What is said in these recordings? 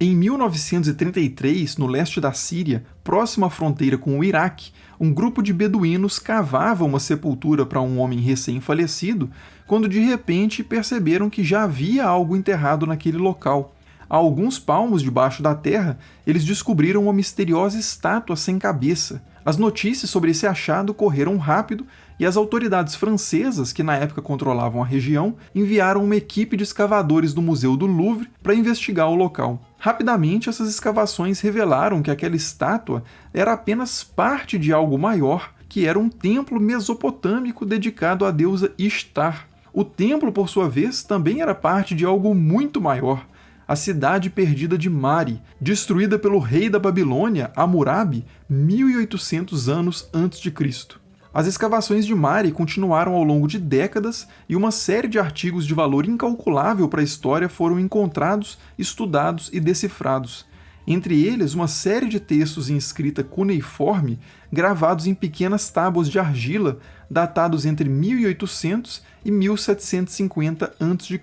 Em 1933, no leste da Síria, próximo à fronteira com o Iraque, um grupo de beduínos cavava uma sepultura para um homem recém-falecido, quando de repente perceberam que já havia algo enterrado naquele local. A alguns palmos debaixo da terra, eles descobriram uma misteriosa estátua sem cabeça. As notícias sobre esse achado correram rápido e as autoridades francesas, que na época controlavam a região, enviaram uma equipe de escavadores do Museu do Louvre para investigar o local. Rapidamente, essas escavações revelaram que aquela estátua era apenas parte de algo maior, que era um templo mesopotâmico dedicado à deusa Ishtar. O templo, por sua vez, também era parte de algo muito maior, a cidade perdida de Mari, destruída pelo rei da Babilônia, Hammurabi, 1800 anos antes de Cristo. As escavações de Mari continuaram ao longo de décadas e uma série de artigos de valor incalculável para a história foram encontrados, estudados e decifrados. Entre eles, uma série de textos em escrita cuneiforme, gravados em pequenas tábuas de argila, datados entre 1800 e 1750 a.C.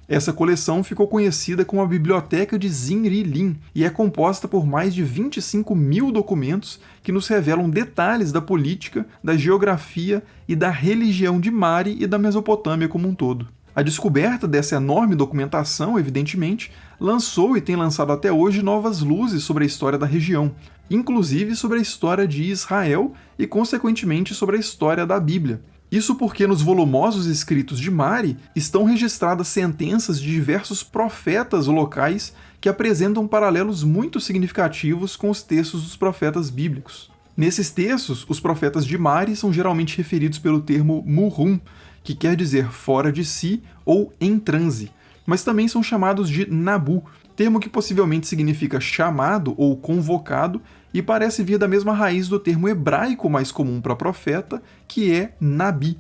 Essa coleção ficou conhecida como a Biblioteca de Zinri-Lin e é composta por mais de 25 mil documentos que nos revelam detalhes da política, da geografia e da religião de Mari e da Mesopotâmia como um todo. A descoberta dessa enorme documentação, evidentemente, lançou e tem lançado até hoje novas luzes sobre a história da região, inclusive sobre a história de Israel e, consequentemente, sobre a história da Bíblia. Isso porque nos volumosos escritos de Mari estão registradas sentenças de diversos profetas locais que apresentam paralelos muito significativos com os textos dos profetas bíblicos. Nesses textos, os profetas de Mari são geralmente referidos pelo termo muhum, que quer dizer fora de si ou em transe, mas também são chamados de Nabu, termo que possivelmente significa chamado ou convocado e parece vir da mesma raiz do termo hebraico mais comum para profeta, que é Nabi.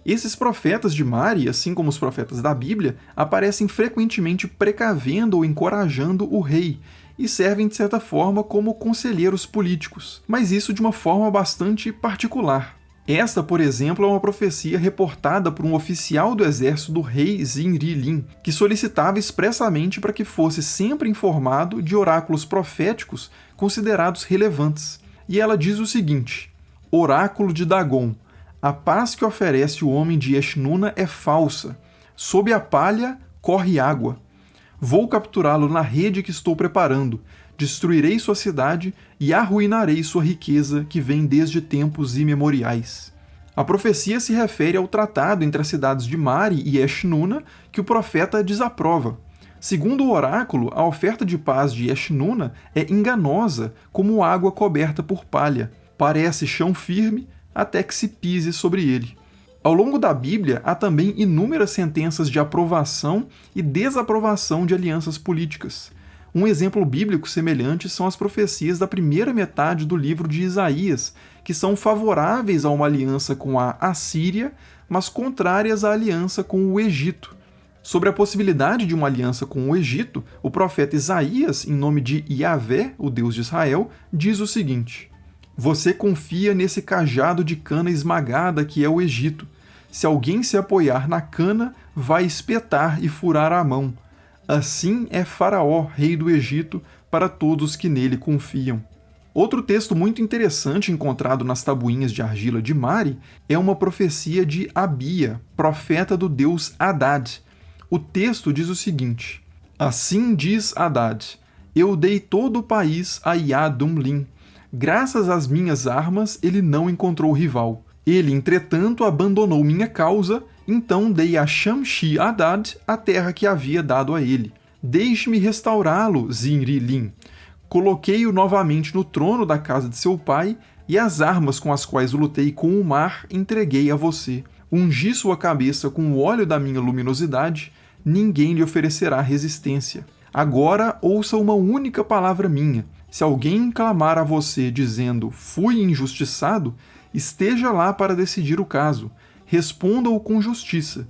Esses profetas de Mari, assim como os profetas da Bíblia, aparecem frequentemente precavendo ou encorajando o rei, e servem de certa forma como conselheiros políticos, mas isso de uma forma bastante particular. Esta, por exemplo, é uma profecia reportada por um oficial do exército do rei Zinri-Lin, que solicitava expressamente para que fosse sempre informado de oráculos proféticos considerados relevantes. E ela diz o seguinte: Oráculo de Dagon, a paz que oferece o homem de Eshnuna é falsa. Sob a palha corre água. Vou capturá-lo na rede que estou preparando. Destruirei sua cidade e arruinarei sua riqueza que vem desde tempos imemoriais. A profecia se refere ao tratado entre as cidades de Mari e Eshnuna que o profeta desaprova. Segundo o oráculo, a oferta de paz de Eshnuna é enganosa como água coberta por palha. Parece chão firme até que se pise sobre ele. Ao longo da Bíblia, há também inúmeras sentenças de aprovação e desaprovação de alianças políticas. Um exemplo bíblico semelhante são as profecias da primeira metade do livro de Isaías, que são favoráveis a uma aliança com a Assíria, mas contrárias à aliança com o Egito. Sobre a possibilidade de uma aliança com o Egito, o profeta Isaías, em nome de Yahvé, o Deus de Israel, diz o seguinte: Você confia nesse cajado de cana esmagada que é o Egito. Se alguém se apoiar na cana, vai espetar e furar a mão. Assim é Faraó, rei do Egito, para todos que nele confiam. Outro texto muito interessante encontrado nas tabuinhas de argila de Mari é uma profecia de Abia, profeta do deus Haddad. O texto diz o seguinte: Assim diz Haddad, eu dei todo o país a Yadumlim. Graças às minhas armas ele não encontrou rival. Ele, entretanto, abandonou minha causa, então dei a Shamshi-Adad a terra que havia dado a ele. Deixe-me restaurá-lo, Zinri-Lin. Coloquei-o novamente no trono da casa de seu pai, e as armas com as quais lutei com o mar entreguei a você. Ungi sua cabeça com o óleo da minha luminosidade, ninguém lhe oferecerá resistência. Agora ouça uma única palavra minha. Se alguém clamar a você dizendo, fui injustiçado, esteja lá para decidir o caso. Responda-o com justiça.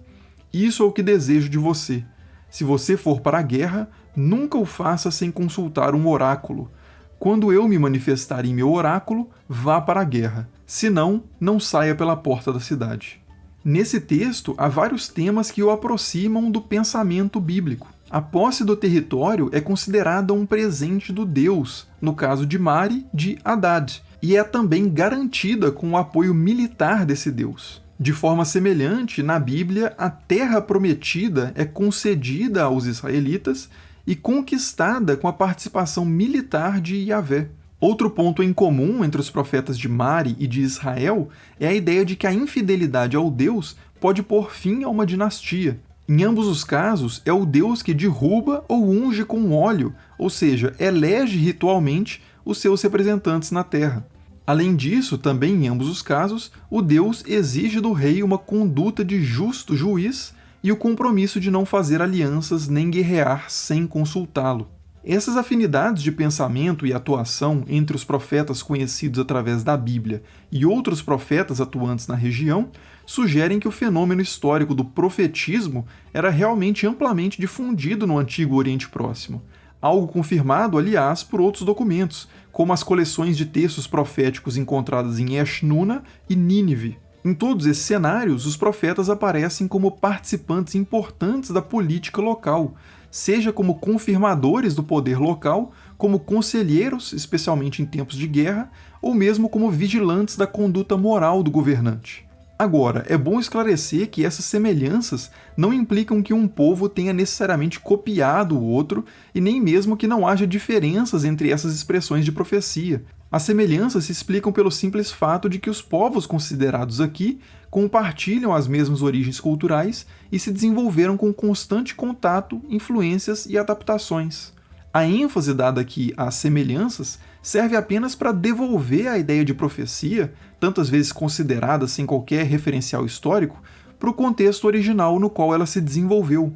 Isso é o que desejo de você. Se você for para a guerra, nunca o faça sem consultar um oráculo. Quando eu me manifestar em meu oráculo, vá para a guerra. Se não, não saia pela porta da cidade. Nesse texto, há vários temas que o aproximam do pensamento bíblico. A posse do território é considerada um presente do deus, no caso de Mari, de Haddad, e é também garantida com o apoio militar desse deus. De forma semelhante, na Bíblia, a terra prometida é concedida aos israelitas e conquistada com a participação militar de Yahvé. Outro ponto em comum entre os profetas de Mari e de Israel é a ideia de que a infidelidade ao Deus pode pôr fim a uma dinastia. Em ambos os casos, é o Deus que derruba ou unge com óleo, ou seja, elege ritualmente os seus representantes na terra. Além disso, também em ambos os casos, o Deus exige do rei uma conduta de justo juiz e o compromisso de não fazer alianças nem guerrear sem consultá-lo. Essas afinidades de pensamento e atuação entre os profetas conhecidos através da Bíblia e outros profetas atuantes na região sugerem que o fenômeno histórico do profetismo era realmente amplamente difundido no Antigo Oriente Próximo, algo confirmado, aliás, por outros documentos, como as coleções de textos proféticos encontradas em Eshnuna e Nínive. Em todos esses cenários, os profetas aparecem como participantes importantes da política local, seja como confirmadores do poder local, como conselheiros, especialmente em tempos de guerra, ou mesmo como vigilantes da conduta moral do governante. Agora, é bom esclarecer que essas semelhanças não implicam que um povo tenha necessariamente copiado o outro e nem mesmo que não haja diferenças entre essas expressões de profecia. As semelhanças se explicam pelo simples fato de que os povos considerados aqui compartilham as mesmas origens culturais e se desenvolveram com constante contato, influências e adaptações. A ênfase dada aqui às semelhanças serve apenas para devolver a ideia de profecia, tantas vezes considerada sem qualquer referencial histórico, para o contexto original no qual ela se desenvolveu.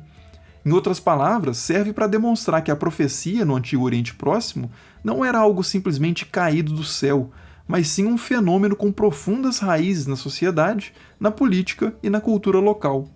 Em outras palavras, serve para demonstrar que a profecia no Antigo Oriente Próximo não era algo simplesmente caído do céu, mas sim um fenômeno com profundas raízes na sociedade, na política e na cultura local.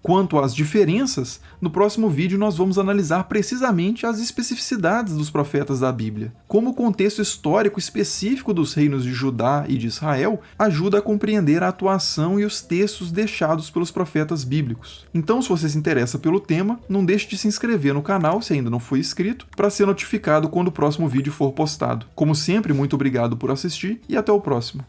Quanto às diferenças, no próximo vídeo nós vamos analisar precisamente as especificidades dos profetas da Bíblia, como o contexto histórico específico dos reinos de Judá e de Israel ajuda a compreender a atuação e os textos deixados pelos profetas bíblicos. Então, se você se interessa pelo tema, não deixe de se inscrever no canal se ainda não for inscrito, para ser notificado quando o próximo vídeo for postado. Como sempre, muito obrigado por assistir e até o próximo.